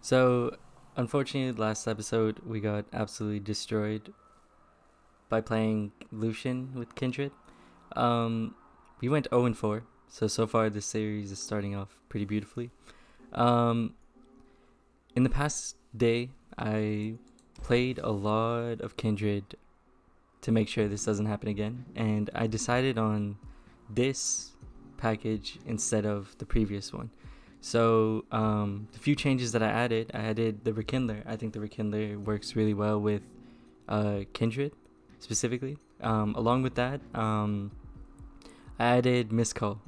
So, unfortunately, last episode we got absolutely destroyed by playing Lucian with Kindred. Um, we went 0 and 4, so far this series is starting off pretty beautifully. Um, in the past day, I played a lot of Kindred to make sure this doesn't happen again, and I decided on this package instead of the previous one. So the few changes that I added the Rekindler. I think the Rekindler works really well with Kindred specifically. Along with that, I added Miscall.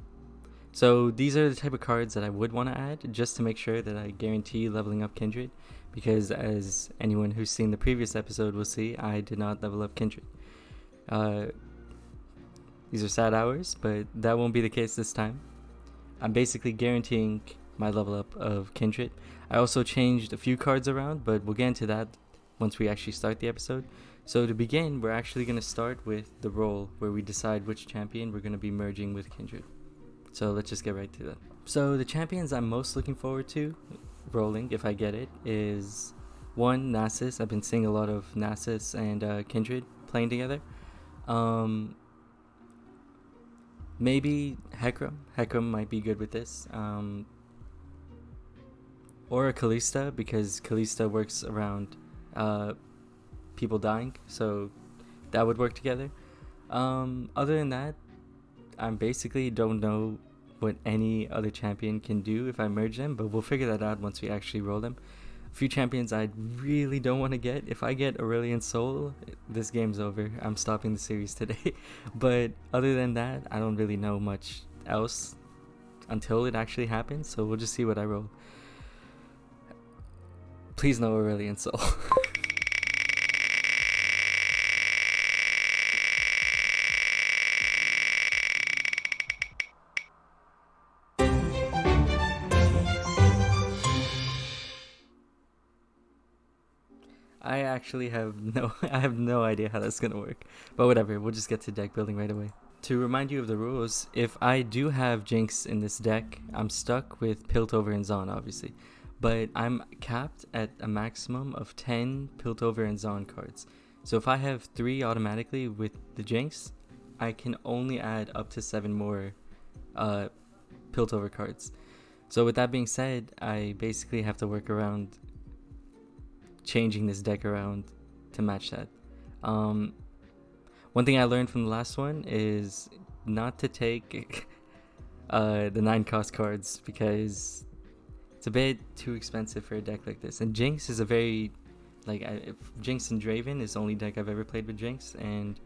So these are the type of cards that I would want to add just to make sure that I guarantee leveling up Kindred, because as anyone who's seen the previous episode will see, I did not level up Kindred. Uh, these are sad hours, but that won't be the case this time. I'm basically guaranteeing my level up of Kindred. I also changed a few cards around, but we'll get into that once we actually start the episode. So to begin, we're actually going to start with the roll, where we decide which champion we're going to be merging with Kindred. So let's just get right to that. So the champions I'm most looking forward to rolling, if I get it, is one, Nasus. I've been seeing a lot of Nasus and Kindred playing together. Maybe Hecarim. Hecarim might be good with this. Or a Kalista, because Kalista works around people dying, so that would work together. Other than that, I basically don't know what any other champion can do if I merge them, but we'll figure that out once we actually roll them. A few champions I really don't want to get. If I get Aurelion Soul, this game's over. I'm stopping the series today. But other than that, I don't really know much else until it actually happens, so we'll just see what I roll. Please no Aurelion Soul. I actually I have no idea how that's gonna work. But whatever, we'll just get to deck building right away. To remind you of the rules, if I do have Jinx in this deck, I'm stuck with Piltover and ZAUN, obviously. But I'm capped at a maximum of 10 Piltover and ZAUN cards. So if I have 3 automatically with the Jinx, I can only add up to 7 more Piltover cards. So with that being said, I basically have to work around changing this deck around to match that. One thing I learned from the last one is not to take the 9 cost cards, because it's a bit too expensive for a deck like this. And Jinx is a very Jinx and Draven is the only deck I've ever played with Jinx, and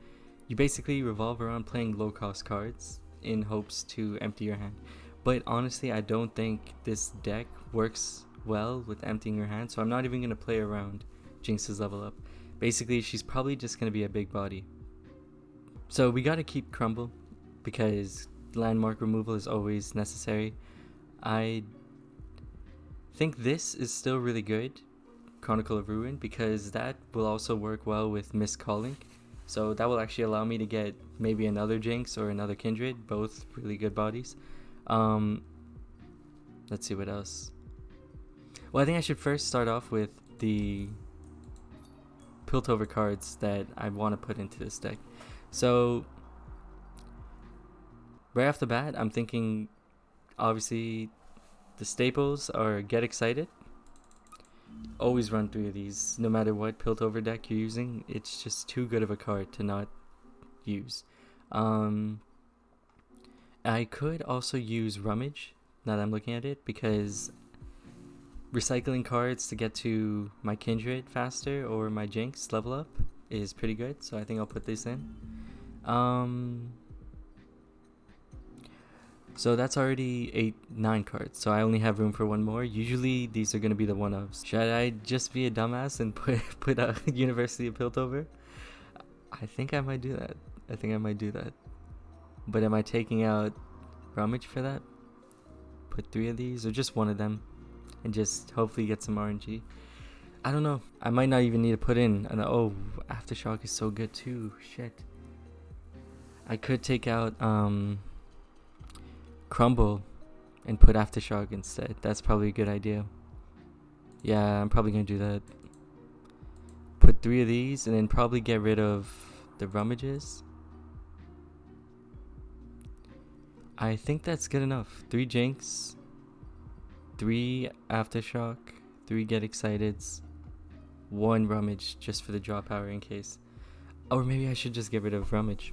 you basically revolve around playing low cost cards in hopes to empty your hand. But honestly, I don't think this deck works well with emptying your hand, so I'm not even going to play around Jinx's level up. Basically, she's probably just going to be a big body. So we got to keep Crumble, because landmark removal is always necessary. I think this is still really good, Chronicle of Ruin, because that will also work well with Miscalling. So that will actually allow me to get maybe another Jinx or another Kindred, both really good bodies. Let's see what else. Well, I think I should first start off with the Piltover cards that I want to put into this deck. So, right off the bat, I'm thinking, obviously, the staples are Get Excited. Always run through these, no matter what Piltover deck you're using. It's just too good of a card to not use. I could also use Rummage, now that I'm looking at it, because recycling cards to get to my Kindred faster or my Jinx level up is pretty good, so I think I'll put this in. So that's already 9 cards, so I only have room for one more. Usually these are going to be the one-ofs. Should I just be a dumbass and put a University of Piltover? I think I might do that. But am I taking out Rummage for that? Put 3 of these, or just one of them, and just hopefully get some RNG. I don't know. I might not even need to put in Aftershock is so good too. Shit. I could take out Crumble and put Aftershock instead. That's probably a good idea. Yeah, I'm probably gonna do that. Put 3 of these and then probably get rid of the rummages. I think that's good enough. 3 Jinx, 3 Aftershock, 3 Get Exciteds, 1 Rummage just for the draw power in case. Or maybe I should just get rid of Rummage.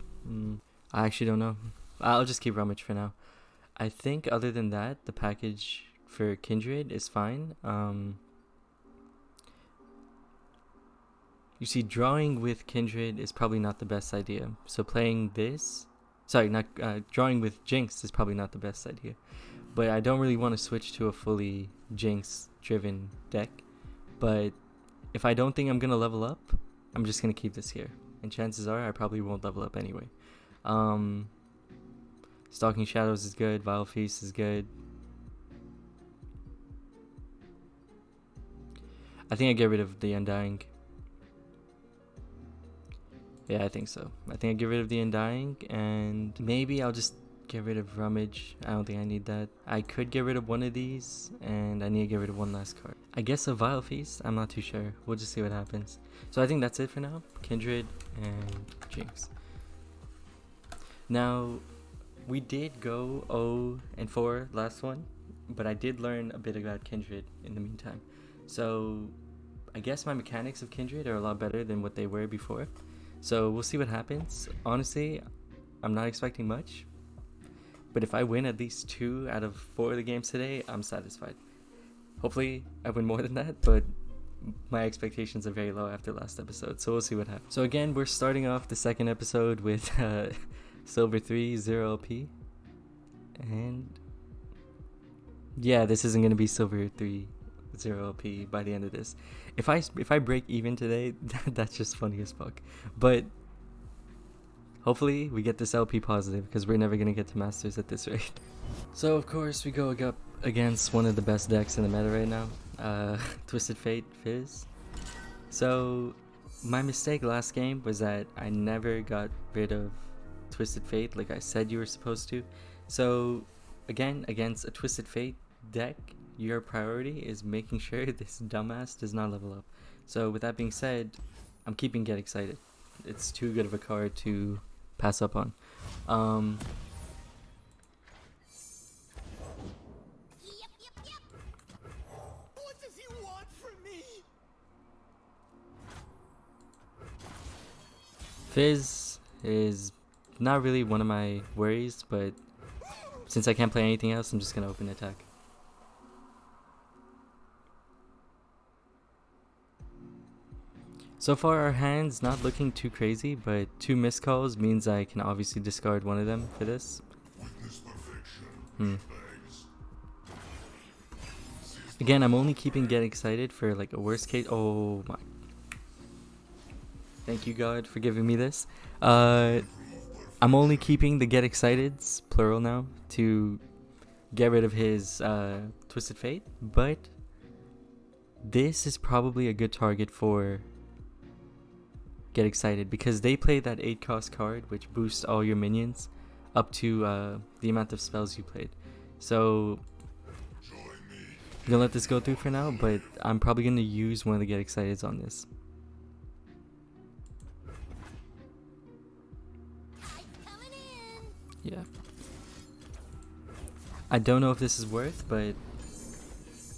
I actually don't know. I'll just keep Rummage for now. I think other than that, the package for Kindred is fine. You see, drawing with Kindred is probably not the best idea. So playing this... drawing with Jinx is probably not the best idea. But I don't really want to switch to a fully Jinx-driven deck. But if I don't think I'm going to level up, I'm just going to keep this here. And chances are I probably won't level up anyway. Stalking Shadows is good. Vile Feast is good. I think I get rid of the Undying. Yeah, I think so. I think I get rid of the Undying, and maybe I'll just get rid of Rummage. I don't think I need that. I could get rid of one of these, and I need to get rid of one last card. I guess a Vile Feast? I'm not too sure. We'll just see what happens. So I think that's it for now. Kindred and Jinx. Now, we did go 0-4 last one, but I did learn a bit about Kindred in the meantime. So I guess my mechanics of Kindred are a lot better than what they were before. So we'll see what happens. Honestly, I'm not expecting much. But if I win at least 2 out of 4 of the games today, I'm satisfied. Hopefully, I win more than that, but my expectations are very low after last episode. So we'll see what happens. So again, we're starting off the second episode with Silver 3, 0 LP. And yeah, this isn't going to be Silver 3, 0 LP by the end of this. If I break even today, that's just funny as fuck. But hopefully we get this LP positive, because we're never gonna get to Masters at this rate. So of course we go up against one of the best decks in the meta right now, Twisted Fate Fizz. So my mistake last game was that I never got rid of Twisted Fate like I said you were supposed to. So again, against a Twisted Fate deck, your priority is making sure this dumbass does not level up. So with that being said, I'm keeping Get Excited. It's too good of a card to pass up on. Yep. What does he want from me? Fizz is not really one of my worries, but since I can't play anything else, I'm just gonna open attack. So far our hand's not looking too crazy, but 2 missed calls means I can obviously discard one of them for this. Again, I'm only keeping Get Excited for like a worst case. Oh my. Thank you God for giving me this. I'm only keeping the Get Exciteds, plural now, to get rid of his Twisted Fate, but this is probably a good target for Get Excited, because they play that 8 cost card which boosts all your minions up to the amount of spells you played. So I'm gonna let this go through for now, but I'm probably gonna use one of the Get Exciteds on this. Yeah. I don't know if this is worth, but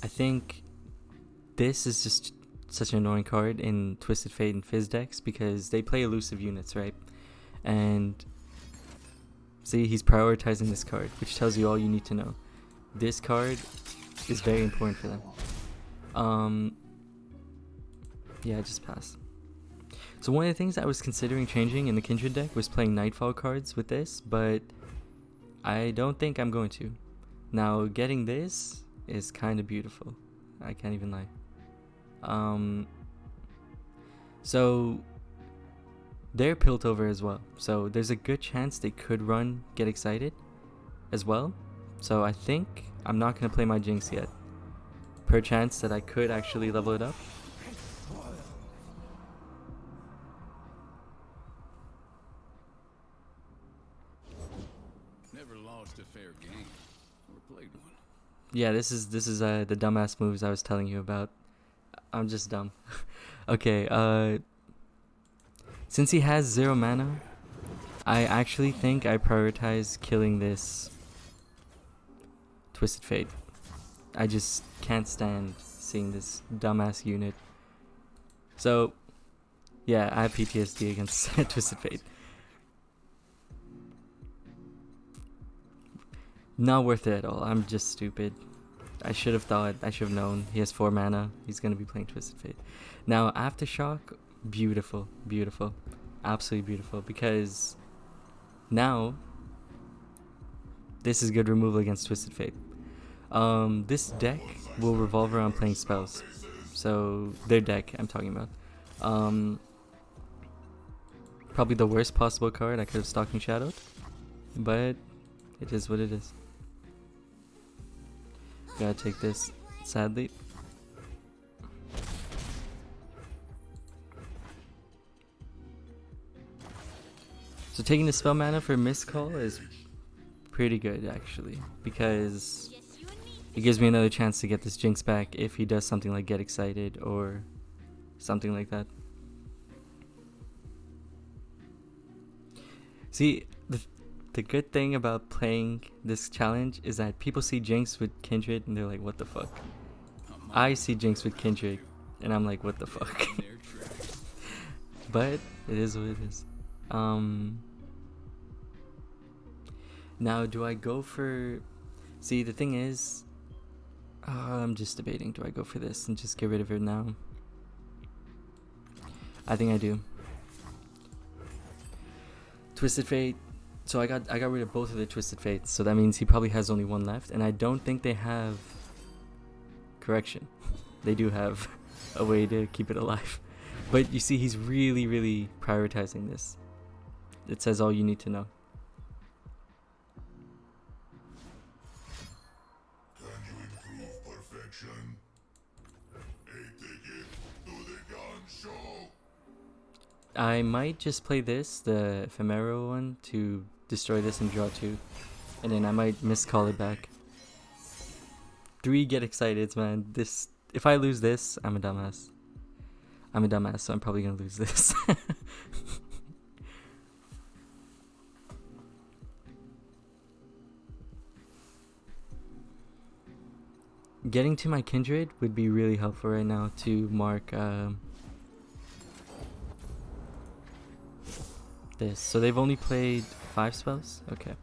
I think this is just such an annoying card in Twisted Fate and Fizz decks, because they play elusive units, right? And see, he's prioritizing this card, which tells you all you need to know. This card is very important for them. Yeah, just pass. So one of the things I was considering changing in the Kindred deck was playing Nightfall cards with this, but I don't think I'm going to. Now, getting this is kind of beautiful. I can't even lie. So they're Piltover as well, so there's a good chance they could run Get Excited as well. So I think I'm not going to play my Jinx yet, per chance that I could actually level it up. Never lost a fair game or played one. Yeah, this is the dumbass moves I was telling you about. I'm just dumb. Okay, since he has 0 mana, I actually think I prioritize killing this Twisted Fate. I just can't stand seeing this dumbass unit. So, yeah, I have PTSD against Twisted Fate. Not worth it at all. I'm just stupid. I should have thought, I should have known. He has 4 mana. He's going to be playing Twisted Fate. Now, Aftershock, beautiful, beautiful. Absolutely beautiful. Because now, this is good removal against Twisted Fate. This deck will revolve around playing spells. So, their deck I'm talking about. Probably the worst possible card I could have Stalking Shadowed. But, it is what it is. Gotta take this, sadly. So taking the spell mana for Mistcall is pretty good, actually, because it gives me another chance to get this Jinx back if he does something like Get Excited or something like that. See, the good thing about playing this challenge is that people see Jinx with Kindred and they're like, what the fuck? I see Jinx with Kindred and I'm like, what the fuck? But it is what it is. Now, do I go for... See, the thing is... I'm just debating. Do I go for this and just get rid of it now? I think I do. Twisted Fate. So I got rid of both of the Twisted Fates. So that means he probably has only one left. And I don't think they have... Correction. They do have a way to keep it alive. But you see, he's really, really prioritizing this. It says all you need to know. Can you improve perfection? A ticket to the gun show. I might just play this, the Ephemeral one, to destroy this and draw 2. And then I might miscall it back. 3 Get Excited, man. This, if I lose this, I'm a dumbass. I'm a dumbass, so I'm probably gonna lose this. Getting to my Kindred would be really helpful right now to mark this. So they've only played 5 spells? Okay.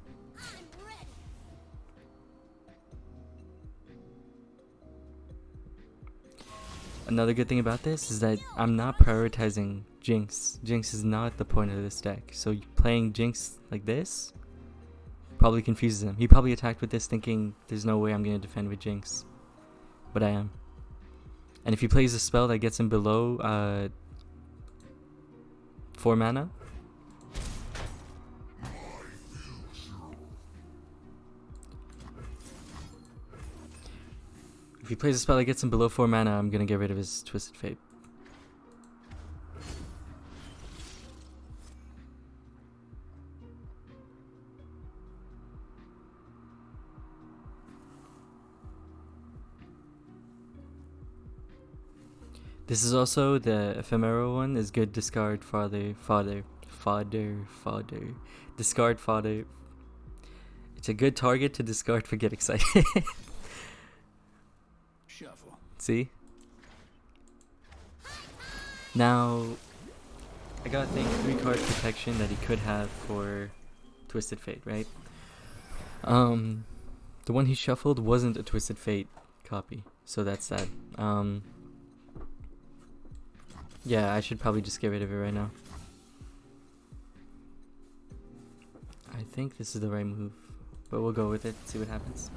Another good thing about this is that I'm not prioritizing Jinx. Jinx is not the point of this deck. So playing Jinx like this probably confuses him. He probably attacked with this thinking there's no way I'm going to defend with Jinx. But I am. And if he plays a spell that gets him below 4 mana, if he plays a spell that gets him below 4 mana, I'm gonna get rid of his Twisted Fate. This is also the Ephemeral one, is good discard fodder. Discard fodder. It's a good target to discard for Get Excited. Shuffle. See? Now, I gotta think 3 card protection that he could have for Twisted Fate, right? The one he shuffled wasn't a Twisted Fate copy, so that's that. Yeah, I should probably just get rid of it right now. I think this is the right move, but we'll go with it, see what happens.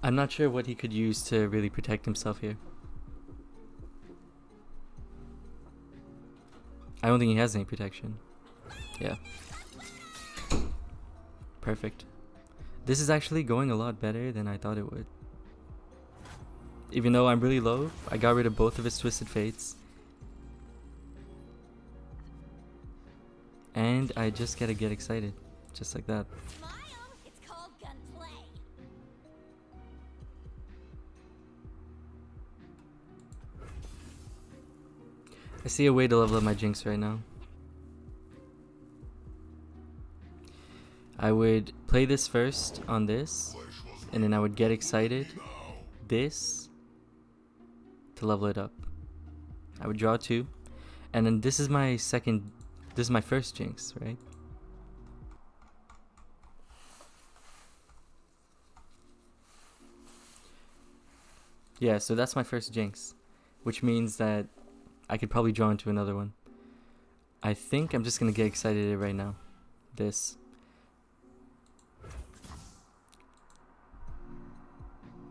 I'm not sure what he could use to really protect himself here. I don't think he has any protection. Yeah. Perfect. This is actually going a lot better than I thought it would. Even though I'm really low, I got rid of both of his Twisted Fates. And I just gotta get excited. Just like that. Smile, it's called gunplay. I see a way to level up my Jinx right now. I would play this first on this, and then I would get excited this to level it up. I would draw 2, and then this is my first Jinx, right? Yeah, so that's my first Jinx, which means that I could probably draw into another one. I think I'm just gonna get excited right now. This.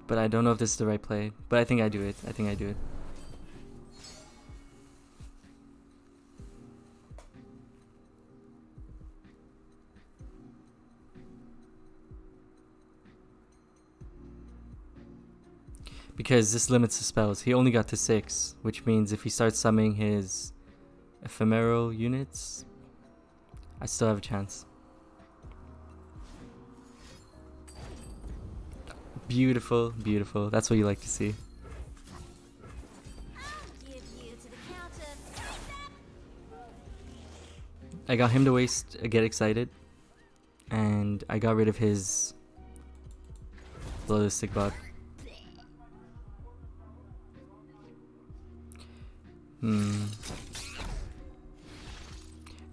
But I don't know if this is the right play. But I think I do it. I think I do it. Because this limits the spells. He only got to 6, which means if he starts summoning his ephemeral units, I still have a chance. Beautiful, beautiful. That's what you like to see. I got him to waste a get excited, and I got rid of his ballistic bot.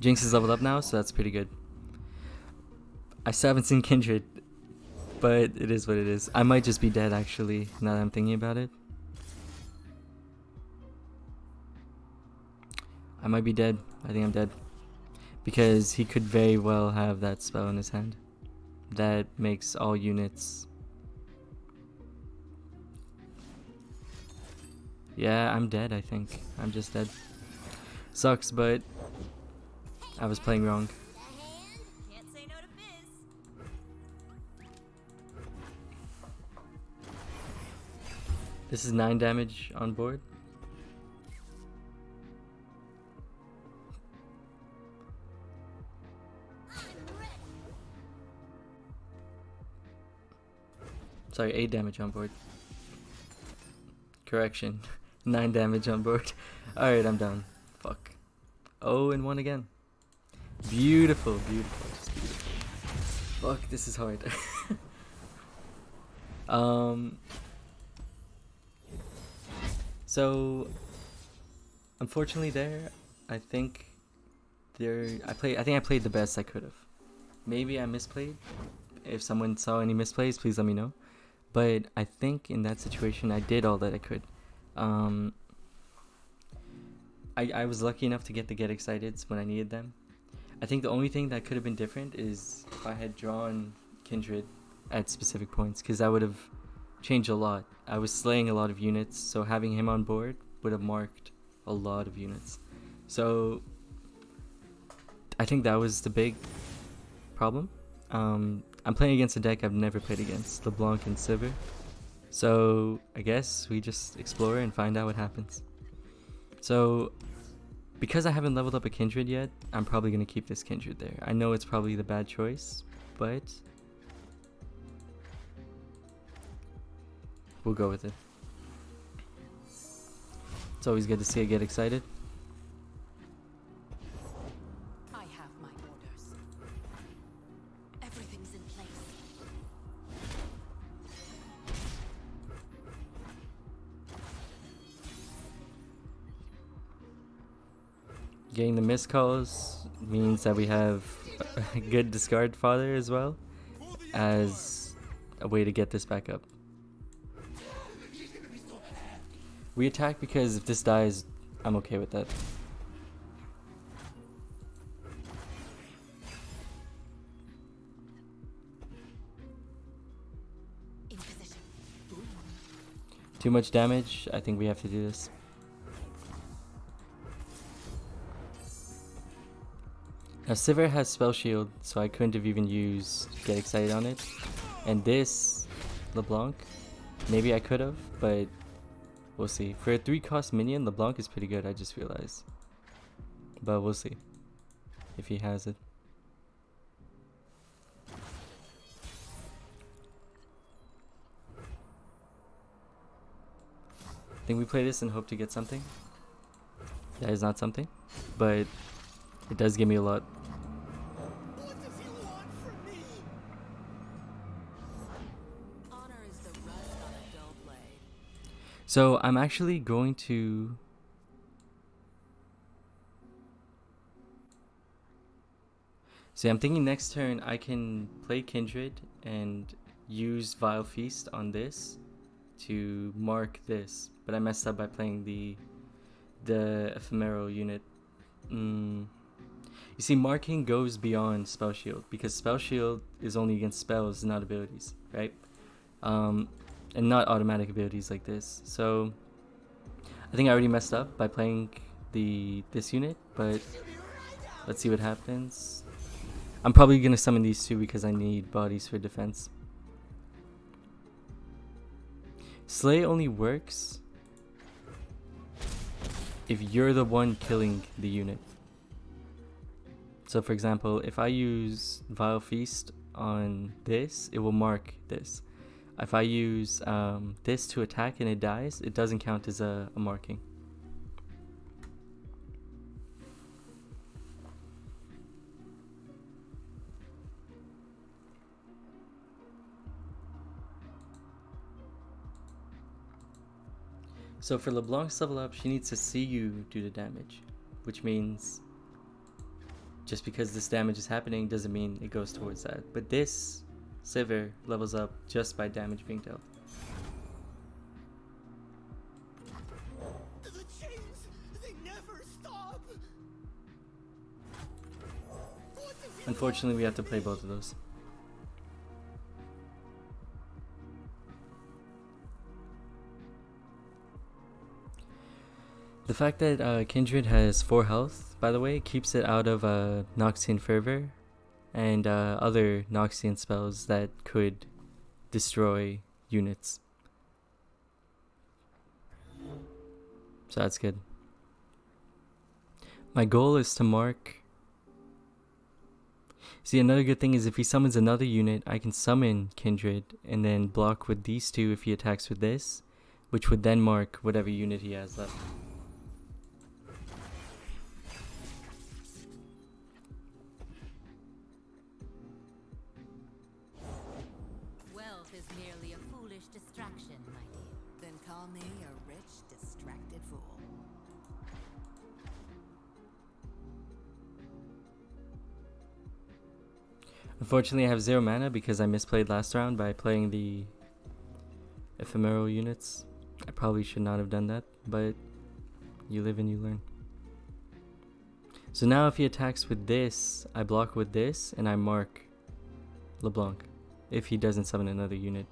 Jinx is leveled up now, so that's pretty good. I still haven't seen Kindred, but it is what it is. I might just be dead, actually, now that I'm thinking about it. I might be dead. I think I'm dead. Because he could very well have that spell in his hand. That makes all units... Yeah, I'm dead, I think. I'm just dead. Sucks, but I was playing wrong. This is 9 damage on board. Sorry, 8 damage on board. Correction. 9 damage on board. Alright, I'm down. Fuck. Oh, and 1 again. Beautiful, beautiful. Just beautiful. Fuck, this is hard. So, unfortunately there, I think I think I played the best I could have. Maybe I misplayed. If someone saw any misplays, please let me know. But I think in that situation, I did all that I could. I was lucky enough to get the get exciteds when I needed them. I think the only thing that could have been different is if I had drawn Kindred at specific points, because that would have changed a lot. I was slaying a lot of units, so having him on board would have marked a lot of units. So I think that was the big problem. I'm playing against a deck I've never played against, LeBlanc and Silver. So I guess we just explore and find out what happens. So because I haven't leveled up a Kindred yet, I'm probably going to keep this Kindred there. I know it's probably the bad choice, but we'll go with it. It's always good to see it get excited. I have my orders. Everything's in place. Getting the missed calls means that we have a good discard fodder as well, as a way to get this back up. We attack because if this dies, I'm okay with that. In position. Too much damage, I think we have to do this. Now Sivir has spell shield, so I couldn't have even used get excited on it. And this LeBlanc, maybe I could have, but we'll see. For a 3-cost minion, LeBlanc is pretty good, I just realized. But we'll see if he has it. I think we play this and hope to get something. That is not something, but it does give me a lot. What does he want from me? Honor is the rust on a dull blade. So I'm actually going to... See, I'm thinking next turn I can play Kindred and use Vile Feast on this to mark this, but I messed up by playing the ephemeral unit. You see, marking goes beyond Spell Shield, because Spell Shield is only against spells, not abilities, right? And not automatic abilities like this. So I think I already messed up by playing this unit, but let's see what happens. I'm probably gonna summon these two because I need bodies for defense. Slay only works if you're the one killing the unit. So for example, if I use Vile Feast on this, it will mark this. If I use this to attack and it dies, it doesn't count as a marking. So for LeBlanc's level up, she needs to see you do the damage, which means just because this damage is happening doesn't mean it goes towards that. But this Sivir levels up just by damage being dealt. The chains, they never stop. What does he Unfortunately, we have to play both of those. The fact that Kindred has 4 health, by the way, keeps it out of Noxian Fervor and other Noxian spells that could destroy units. So that's good. My goal is to mark... See, another good thing is if he summons another unit, I can summon Kindred and then block with these two if he attacks with this, which would then mark whatever unit he has left. Wealth is merely a foolish distraction, my dear. Then call me a rich, distracted fool. Unfortunately, I have 0 mana because I misplayed last round by playing the ephemeral units. I probably should not have done that, but you live and you learn. So now if he attacks with this, I block with this, and I mark LeBlanc if he doesn't summon another unit.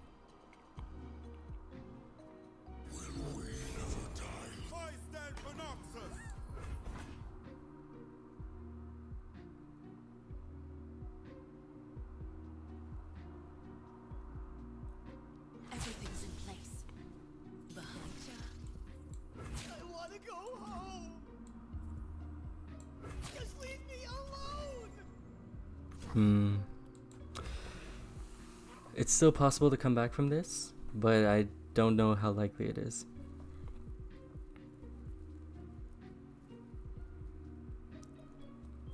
Everything's in place. Behind you. I want to go home. Just leave me alone. It's still possible to come back from this, but I don't know how likely it is.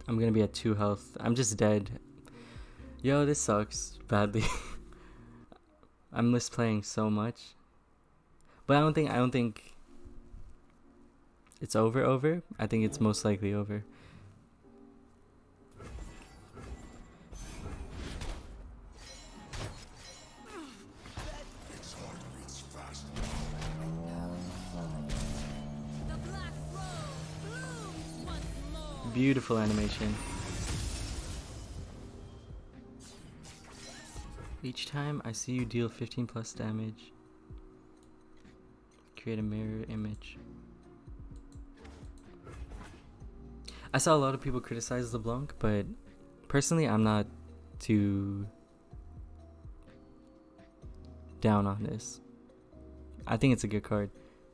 I'm gonna be at 2 health. I'm just dead. Yo, this sucks badly. I'm misplaying so much. But I don't think it's over. I think it's most likely over. The black rose blooms once more. Beautiful animation. Each time I see you deal 15 plus damage, create a mirror image. I saw a lot of people criticize LeBlanc, but personally I'm not too down on this. I think it's a good card.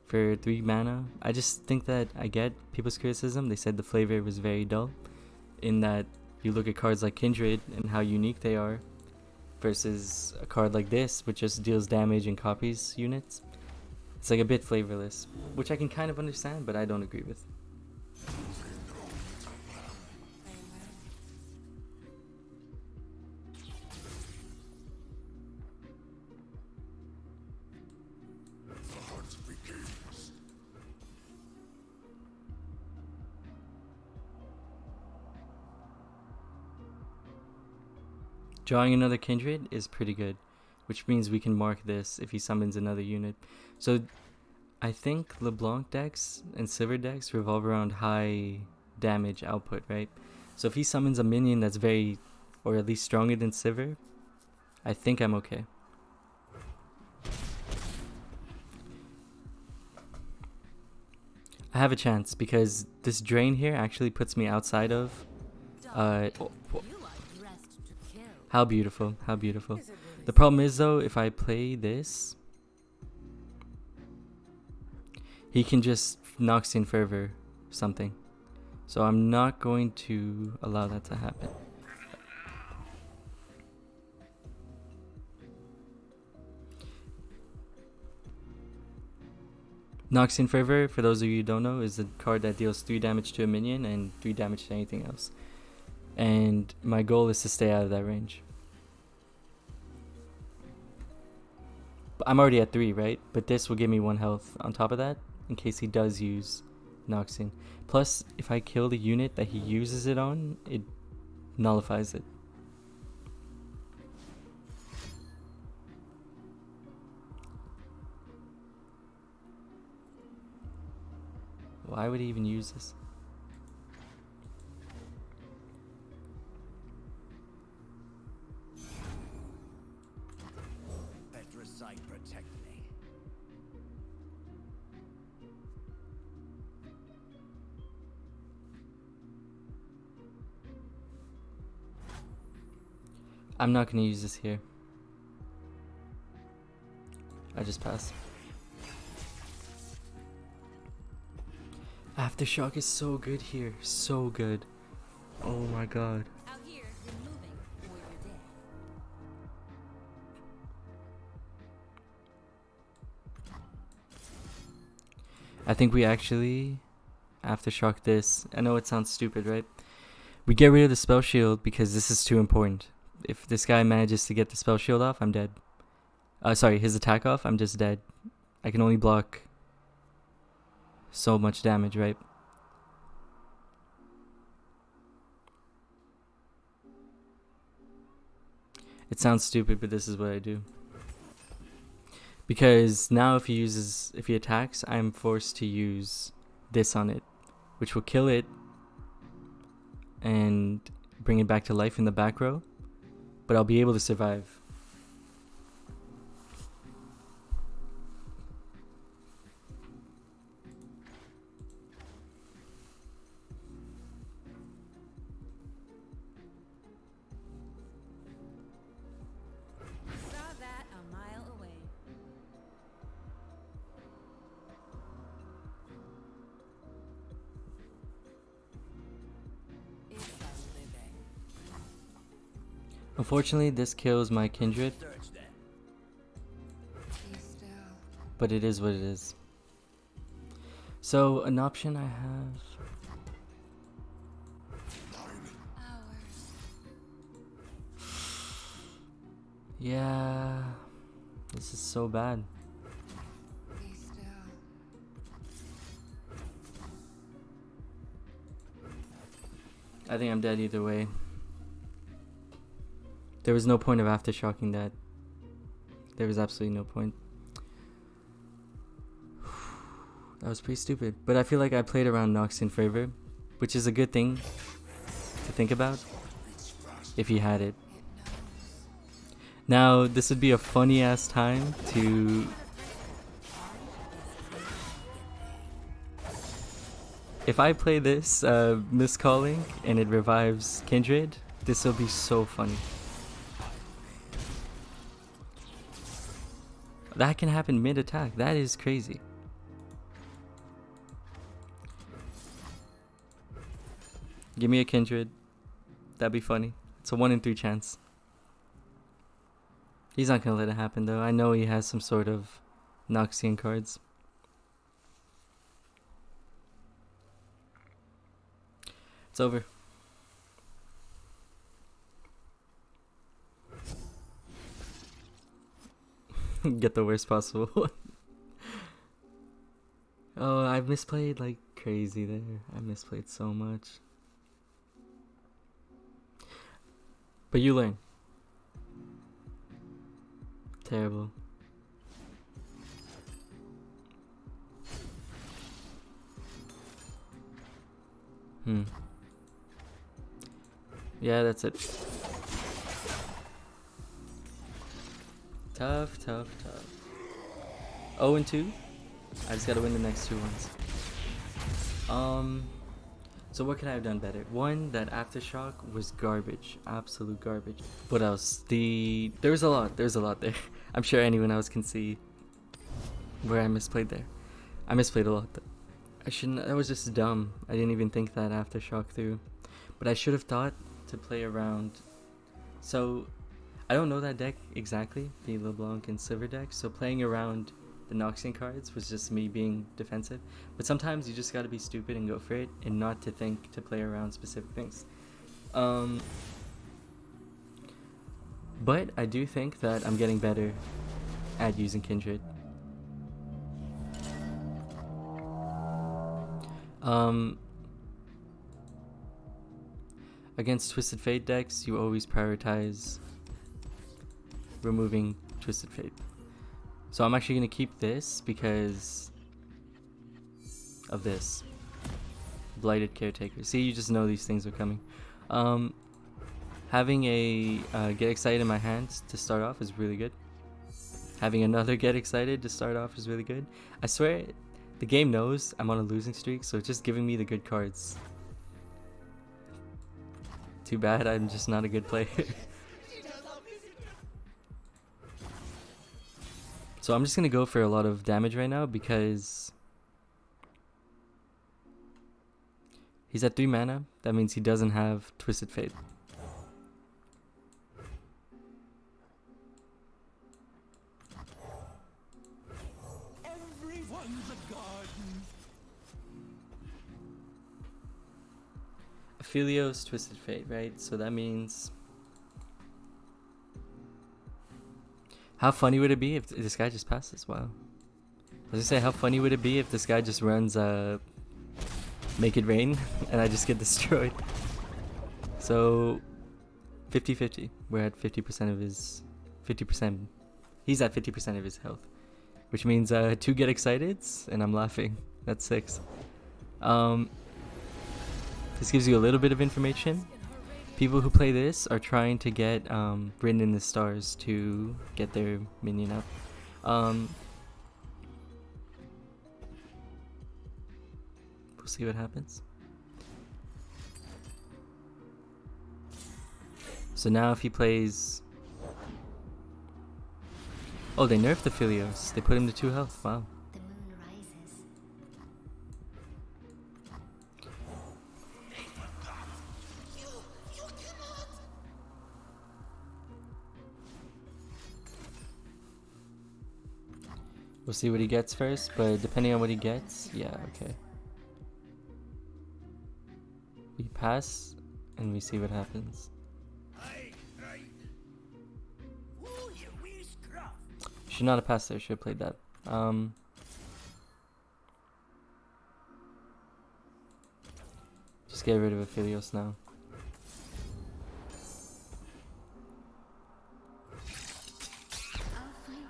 For 3 mana, I just think that I get people's criticism. They said the flavor was very dull, in that you look at cards like Kindred and how unique they are, versus a card like this, which just deals damage and copies units. It's like a bit flavorless, which I can kind of understand, but I don't agree with. Drawing another Kindred is pretty good, which means we can mark this if he summons another unit. So I think LeBlanc decks and Silver decks revolve around high damage output, right? So if he summons a minion that's very, or at least stronger than Silver, I think I'm okay. I have a chance because this drain here actually puts me outside of You are dressed to kill. how beautiful, how beautiful. The problem is though, if I play this, he can just Noxian Fervor something. So I'm not going to allow that to happen. Noxian Fervor, for those of you who don't know, is a card that deals 3 damage to a minion and 3 damage to anything else. And my goal is to stay out of that range. But I'm already at 3, right? But this will give me 1 health on top of that, in case he does use Noxian. Plus, if I kill the unit that he uses it on, it nullifies it. Why would he even use this? Petricite protect me. I'm not going to use this here. I just pass. Aftershock is so good here. So good. Oh my god. Out here, you're moving or you're dead. I think we actually Aftershock this. I know it sounds stupid, right? We get rid of the spell shield because this is too important. If this guy manages to get the spell shield off, I'm dead. Sorry, his attack off, I'm just dead. I can only block so much damage, right? It sounds stupid, but this is what I do. Because now if he attacks, I'm forced to use this on it, which will kill it and bring it back to life in the back row, but I'll be able to survive. Saw that a mile away. It's a living. Unfortunately, this kills my Kindred, Search that. Be still. but it is what it is. So, an option I have... Hours. Yeah... This is so bad. Be still. I think I'm dead either way. There was no point of aftershocking that. There was absolutely no point. That was pretty stupid. But I feel like I played around Nox in favor, which is a good thing to think about if he had it. It knows. Now, this would be a funny ass time to... If I play this miscalling and it revives Kindred, this will be so funny. That can happen mid-attack. That is crazy. Give me a Kindred. That'd be funny. It's a 1 in 3 chance. He's not gonna let it happen though. I know he has some sort of Noxian cards. It's over. Get the worst possible one. Oh, I've misplayed like crazy there. I misplayed so much. But you learn. Terrible. Yeah, that's it. Tough, tough, tough. 0-2. I just gotta win the next 2 ones. So what could I have done better? One, that aftershock was garbage, absolute garbage. What else? There's a lot there. I'm sure anyone else can see where I misplayed there. I misplayed a lot. I shouldn't. That was just dumb. I didn't even think that aftershock through. But I should have thought to play around. So I don't know that deck exactly, the LeBlanc and Silver deck. So playing around the Noxian cards was just me being defensive. But sometimes you just gotta be stupid and go for it, and not to think to play around specific things. But I do think that I'm getting better at using Kindred. Against Twisted Fate decks, you always prioritize removing Twisted Fate. So I'm actually going to keep this because of this. Blighted Caretaker. See, you just know these things are coming. Having a Get Excited in my hands to start off is really good. Having another Get Excited to start off is really good. I swear, the game knows I'm on a losing streak, so it's just giving me the good cards. Too bad I'm just not a good player. So I'm just gonna go for a lot of damage right now because he's at 3 mana. That means he doesn't have Twisted Fate. Everyone's a garden. Aphelios, Twisted Fate, right? So that means... How funny would it be if this guy just passes? Wow. I was gonna say, how funny would it be if this guy just runs Make It Rain and I just get destroyed? So 50-50. We're at 50% of his... 50%. He's at 50% of his health. Which means 2 Get Exciteds and I'm laughing. That's 6. This gives you a little bit of information. People who play this are trying to get Written in the Stars to get their minion up. We'll see what happens. So now if he plays... Oh, they nerfed the Philios. They put him to 2 health. Wow. The moon rises. You cannot. We'll see what he gets first, but depending on what he gets, yeah, okay. We pass, and we see what happens. Aye, right. Ooh, you wee scruff. Should not have passed there, should have played that. Just get rid of Aphelios now. I'll find you.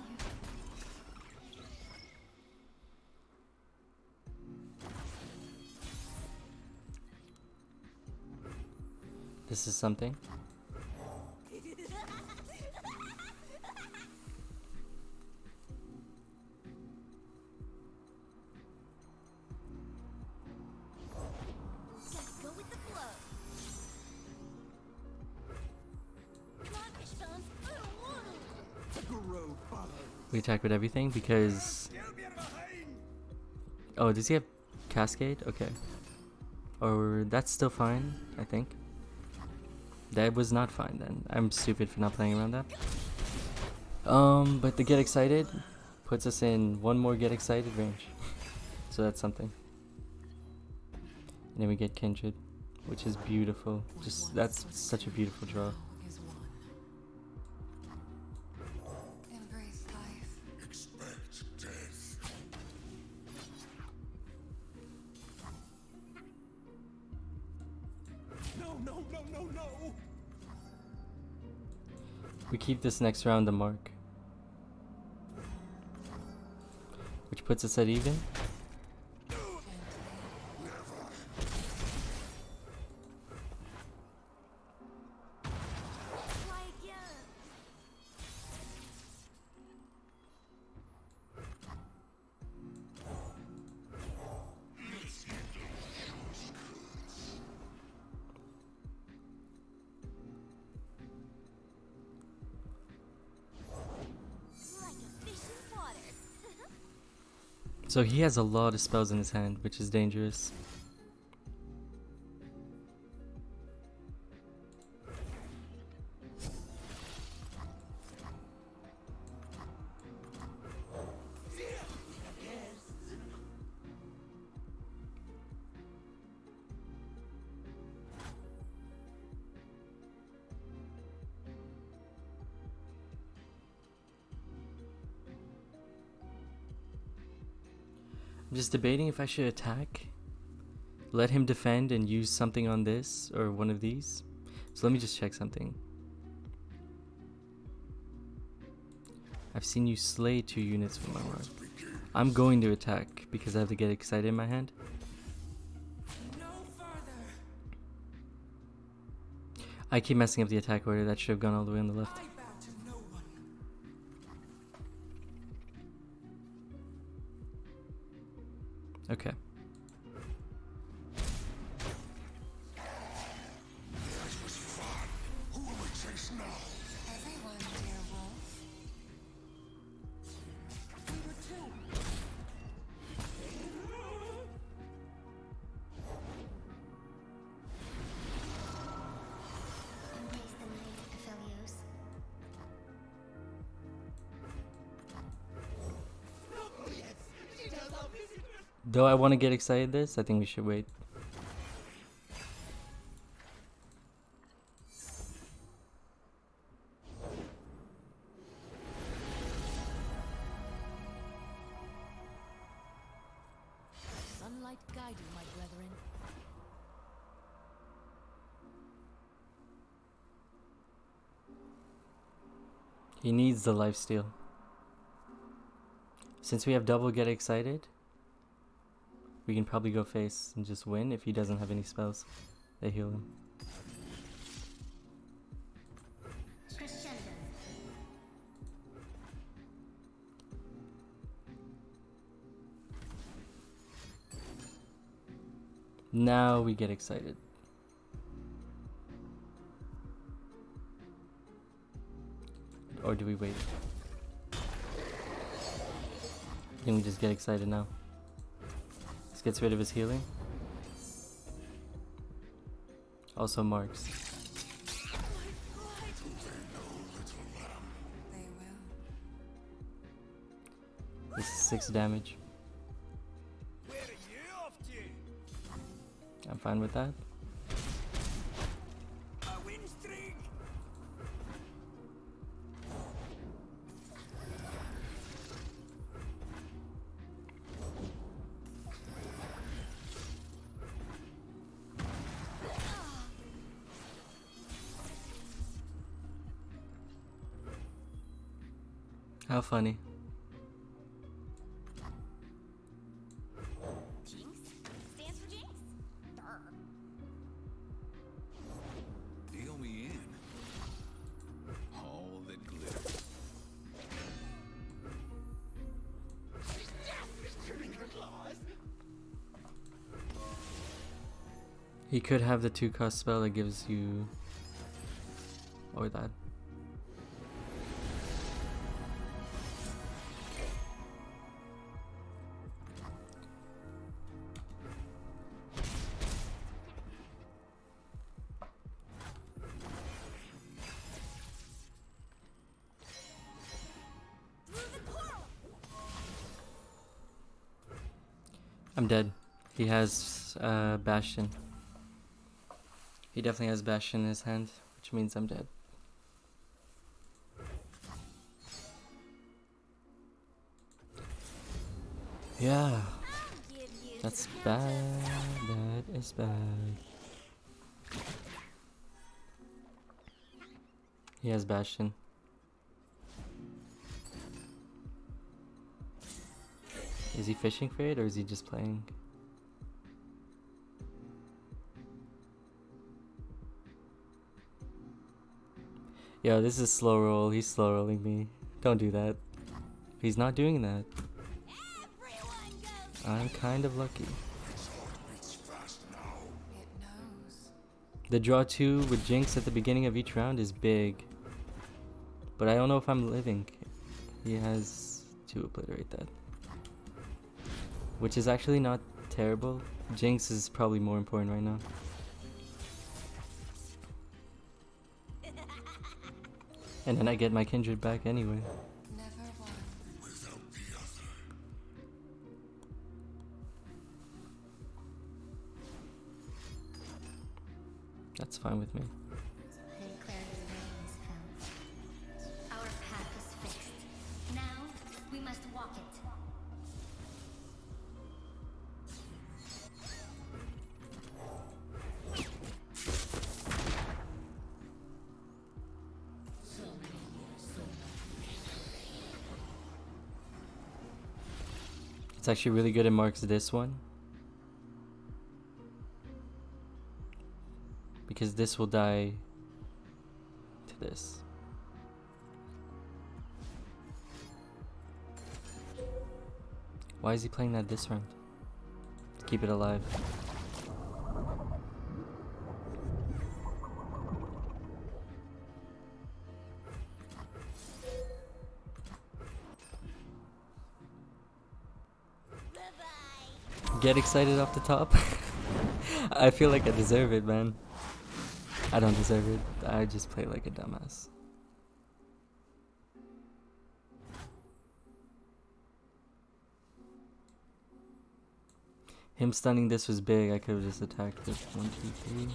This is something. Gotta go with the flow. Come on, fish bones. I don't wanna. Grow follow. We attack with everything because... You'll be behind. Oh, does he have Cascade? Okay. Or that's still fine, I think. That was not fine then. I'm stupid for not playing around that. But the Get Excited puts us in 1 more Get Excited range. So that's something. And then we get Kindred, which is beautiful. Just, that's such a beautiful draw. Embrace life. Expect death. No, no, no, no, no. We keep this next round the mark. puts us at even. Try again. Like a fish in water. So he has a lot of spells in his hand, which is dangerous. I'm just debating if I should attack, let him defend and use something on this or one of these. So let me just check something. I've seen you slay 2 units with my mark. I'm going to attack because I have to get excited in my hand. I keep messing up the attack order. That should have gone all the way on the left. Okay. Who will we chase now? Everyone, dear wolf. Embrace the night, Aphelios. Though I want to get excited this, I think we should wait. Sunlight guide you, my brethren. He needs the lifesteal. Since we have double get excited, we can probably go face and just win if he doesn't have any spells that heal him. Crescendo. Now we get excited. Or do we wait? Can we just get excited now? This gets rid of his healing. Also marks. They will. This is 6 damage. Where are you off to? I'm fine with that. A win streak. How funny. Jinx stands for Jinx. Durr. Deal me in. All that glitters. He could have the 2-cost spell that gives you... or that. I'm dead. He has Bastion. He definitely has Bastion in his hand, which means I'm dead. Yeah, that's bad. That is bad. He has Bastion. Is he fishing for it or is he just playing? Yo, this is slow roll. He's slow rolling me. Don't do that. He's not doing that. Everyone goes. I'm kind of lucky. Its heart beats fast now. It knows. The draw 2 with Jinx at the beginning of each round is big. But I don't know if I'm living. He has to obliterate that. Which is actually not terrible. Jinx is probably more important right now. And then I get my Kindred back anyway. Never one. Without the other. That's fine with me. I declare the rain is felt. Our path is fixed. Now we must walk it. It's actually really good. It marks this one. Because this will die to this. Why is he playing that this round? To keep it alive. Bye-bye. Get excited off the top. I feel like I deserve it, man. I don't deserve it. I just play like a dumbass. Him stunning this was big. I could have just attacked with 1, 2, 3.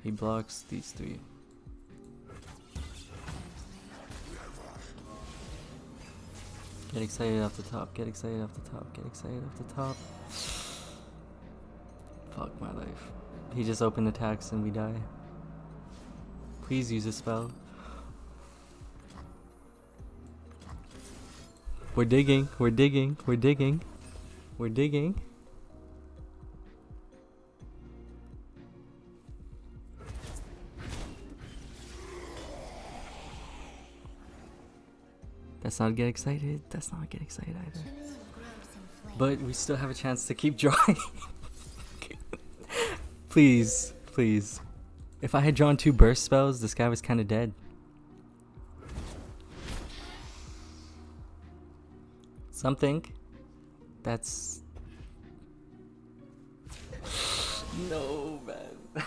He blocks these 3. Get excited off the top. Get excited off the top. Get excited off the top. Fuck my life. He just opened attacks and we die. Please use a spell. We're digging. We're digging. We're digging. We're digging. That's not get excited. That's not get excited either. The moon grows in flame. But we still have a chance to keep drawing. Please, please. If I had drawn 2 burst spells, this guy was kind of dead. Something that's... No, man.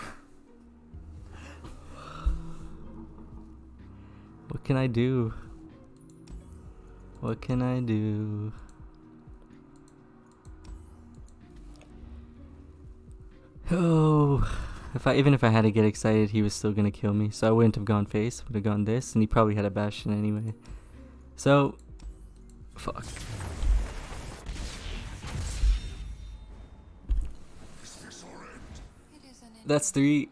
What can I do? What can I do? Oh, even if I had to get excited, he was still gonna kill me. So I wouldn't have gone face, would have gone this, and he probably had a bastion anyway. So, fuck. Is this our end? It is an That's 3.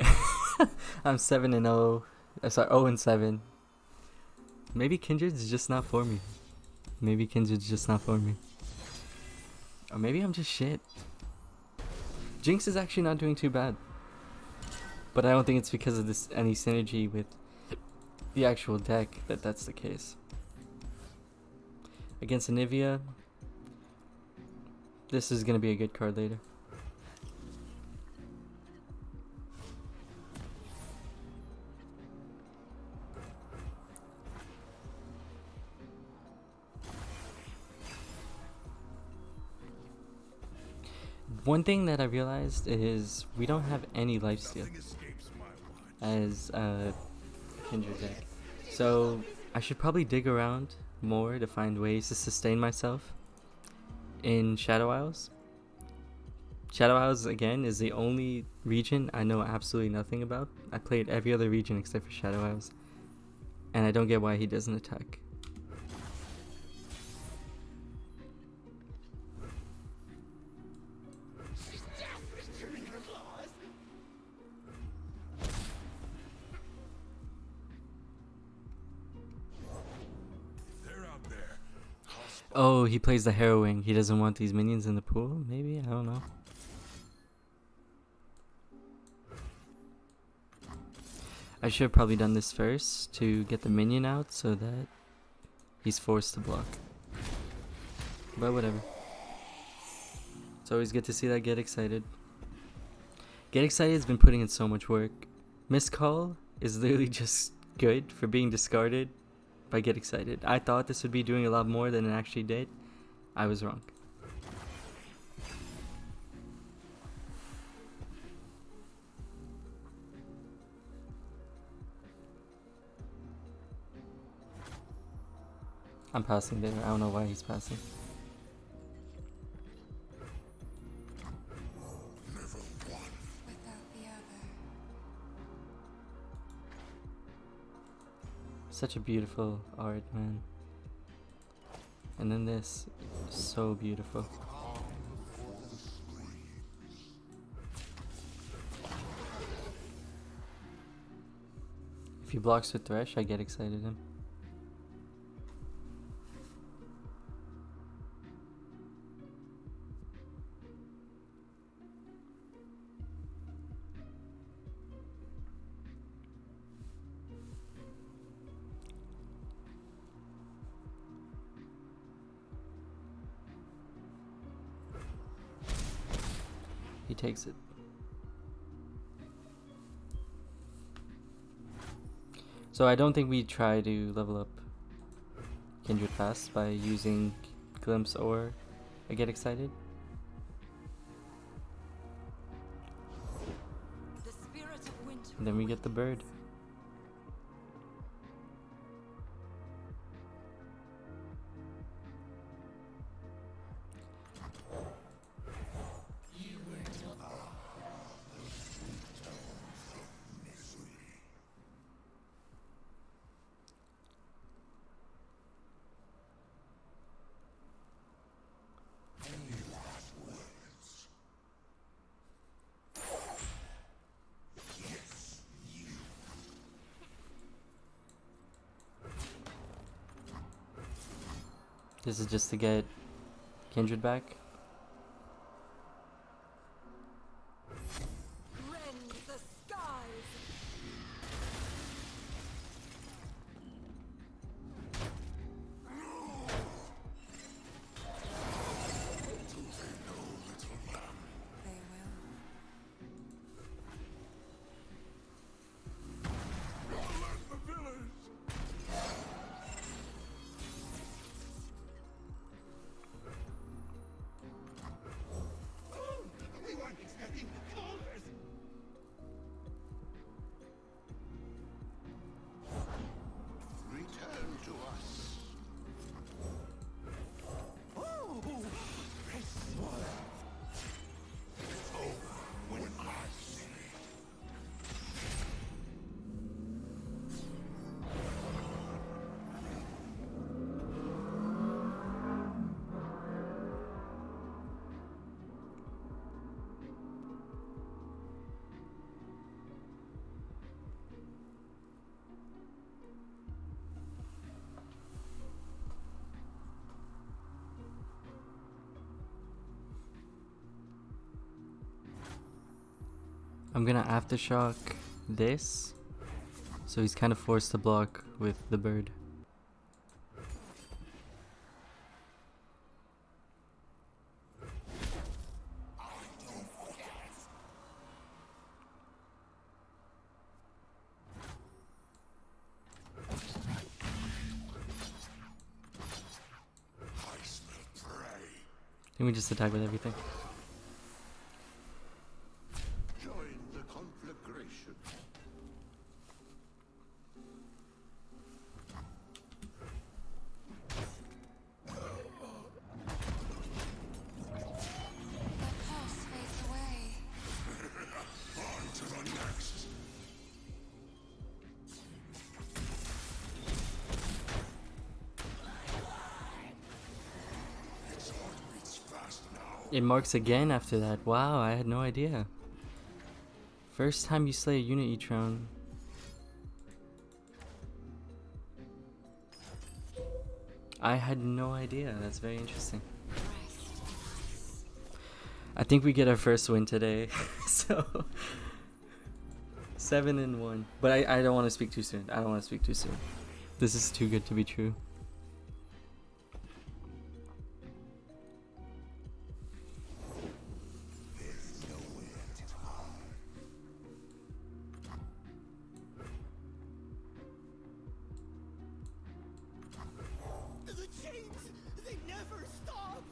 I'm 7-0. Sorry, 0-7. Maybe Kindred's just not for me. Maybe Kindred's just not for me. Or maybe I'm just shit. Jinx is actually not doing too bad. But I don't think it's because of this any synergy with the actual deck that that's the case. Against Anivia, this is going to be a good card later. One thing that I realized is we don't have any lifesteal Nothing escapes my watch. as Kindred deck. So I should probably dig around more to find ways to sustain myself in Shadow Isles. Shadow Isles, again, is the only region I know absolutely nothing about. I played every other region except for Shadow Isles. And I don't get why he doesn't attack. They're out there. Oh, he plays the harrowing. He doesn't want these minions in the pool, maybe? I don't know. I should have probably done this first to get the minion out so that he's forced to block. But whatever. It's always good to see that Get Excited. Get Excited has been putting in so much work. Miss Call is literally just good for being discarded by Get Excited. I thought this would be doing a lot more than it actually did. I was wrong. I'm passing there. I don't know why he's passing. Without the other. Such a beautiful art, man. And then this, so beautiful. If he blocks with Thresh, I Get Excited him. He takes it. So I don't think we try to level up Kindred fast by using Glimpse or I Get Excited. The spirit of winter. And then we get the bird. This is just to get Kindred back. Rend the skies. They will. We weren't expecting callers. Return to us. Oh, fresh water. It's over when I say it. I'm gonna Aftershock this. So he's kind of forced to block with the bird. I smell prey. Then we just attack with everything. Join the conflagration. The pulse fades away. On to the next. Its heart beats fast now. It marks again after that. Wow, I had no idea. First time you slay a unit each round. I had no idea. That's very interesting. Rest. I think we get our first win today. So 7-1. But I don't want to speak too soon. I don't want to speak too soon. This is too good to be true. The chains, they never stop.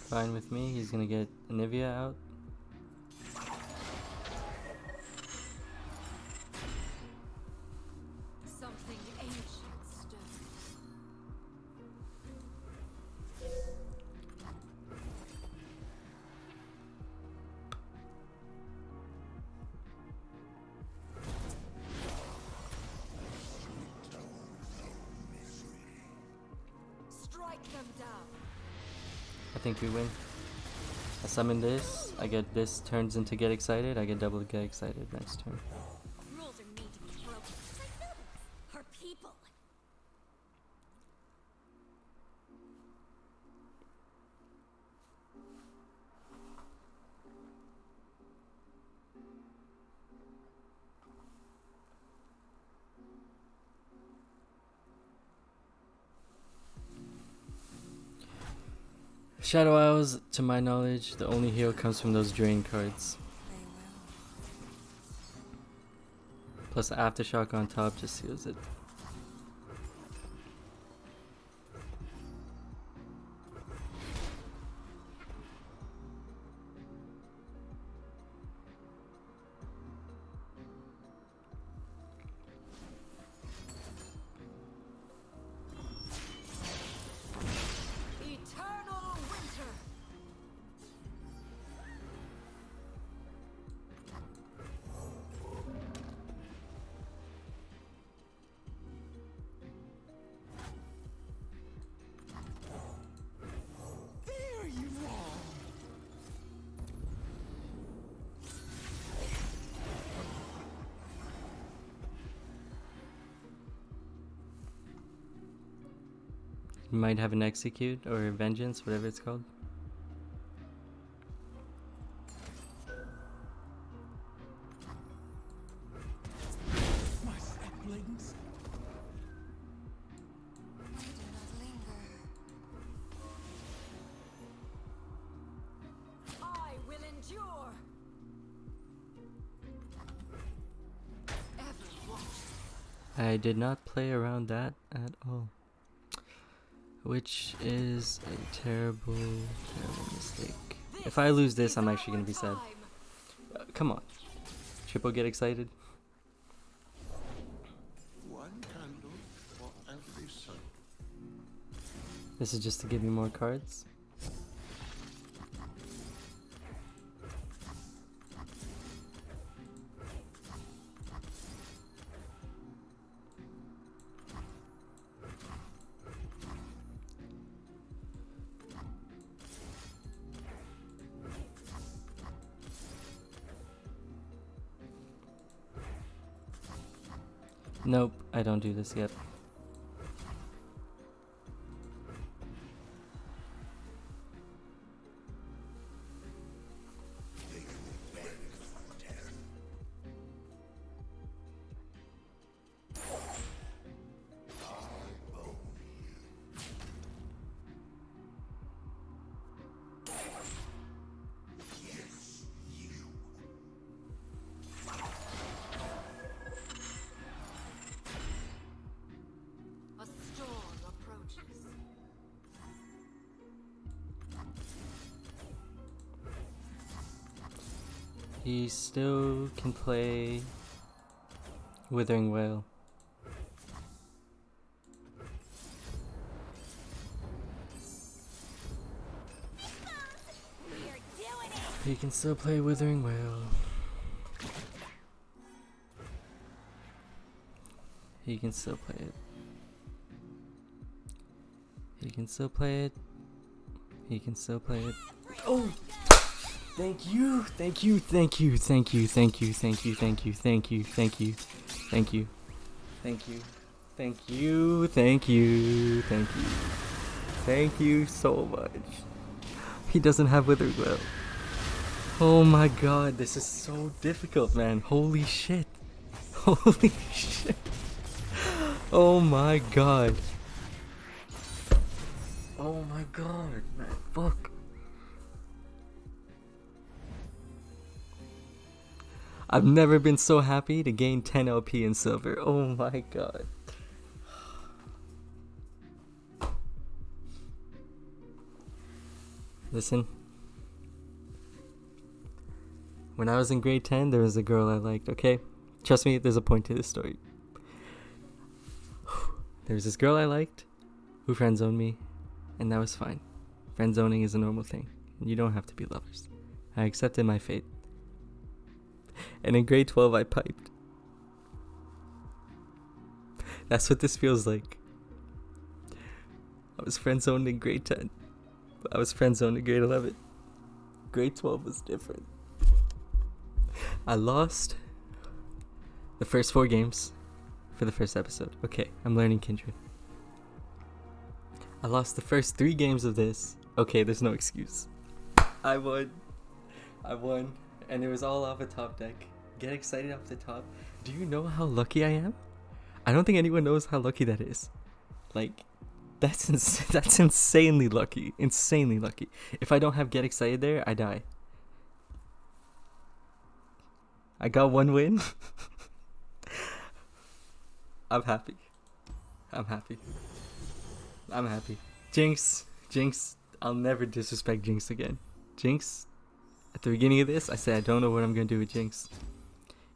Fine with me. He's gonna get Anivia out. Something ancient stirs. Strike them down. I think we win. I summon this. I get this turns into get excited. I get double get excited next turn. Rules are made to be broken. Like nobles. Her people. Shadow Isles, to my knowledge, the only heal comes from those drain cards. They will. Plus the aftershock on top just seals it. Eternal winter. There you are. You might have an execute or vengeance, whatever it's called. My saplings. Do not linger. I will endure. Ever watch. I did not play around that at all. Which is a terrible, terrible mistake. If I lose this, I'm actually going to be sad. Come on. Triple get excited. One candle for every sun. This is just to give me more cards. Nope, I don't do this yet. A storm approaches. He still can play Withering Whale. We are doing it. He can still play Withering Whale. He can still play it. He can still play it. He can still play it. Oh! Thank you, thank you, thank you, thank you, thank you, thank you, thank you, thank you, thank you, thank you, thank you, thank you, thank you, thank you, thank you so much. He doesn't have Wither Well. Oh my god, this is so difficult, man. Holy shit. Holy shit. Oh my god. Oh my god, man. Fuck. I've never been so happy to gain 10 LP in silver. Oh my god. Listen. When I was in grade 10, there was a girl I liked, okay? Trust me, there's a point to this story. There was this girl I liked who friend-zoned me, and that was fine. Friend-zoning is a normal thing, and you don't have to be lovers. I accepted my fate. And in grade 12, I piped. That's what this feels like. I was friend-zoned in grade 10. But I was friend-zoned in grade 11. Grade 12 was different. I lost the first 4 games for the first episode. Okay, I'm learning Kindred. I lost the first 3 games of this. Okay, there's no excuse. I won. And it was all off a top deck. Get excited off the top. Do you know how lucky I am? I don't think anyone knows how lucky that is. Like, that's insanely lucky. Insanely lucky. If I don't have get excited there, I die. I got 1 win. I'm happy. I'm happy. Jinx. I'll never disrespect Jinx again. Jinx. At the beginning of this, I said I don't know what I'm gonna do with Jinx.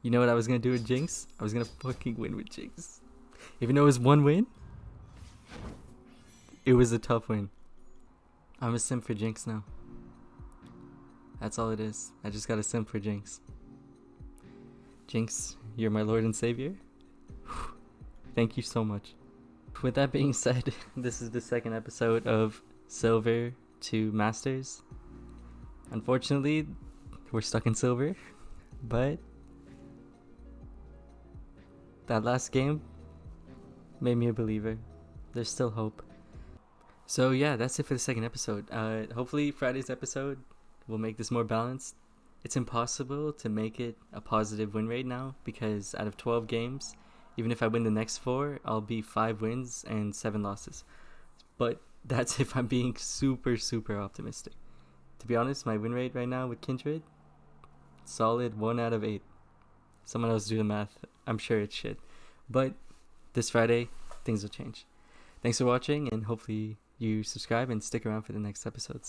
You know what I was gonna do with Jinx? I was gonna fucking win with Jinx. Even though it was 1 win, it was a tough win. I'm a simp for Jinx now. That's all it is. I just got a simp for Jinx. Jinx, you're my Lord and Savior. Thank you so much. With that being said, this is the second episode of Silver to Masters. Unfortunately, we're stuck in silver, but that last game made me a believer. There's still hope. So yeah, that's it for the second episode. Hopefully Friday's episode will make this more balanced. It's impossible to make it a positive win rate now because out of 12 games, even if I win the next 4, I'll be 5 wins and 7 losses. But that's if I'm being super, super optimistic. To be honest, my win rate right now with Kindred, solid 1 out of 8. Someone else do the math. I'm sure it's shit. But this Friday, things will change. Thanks for watching, and hopefully you subscribe and stick around for the next episodes.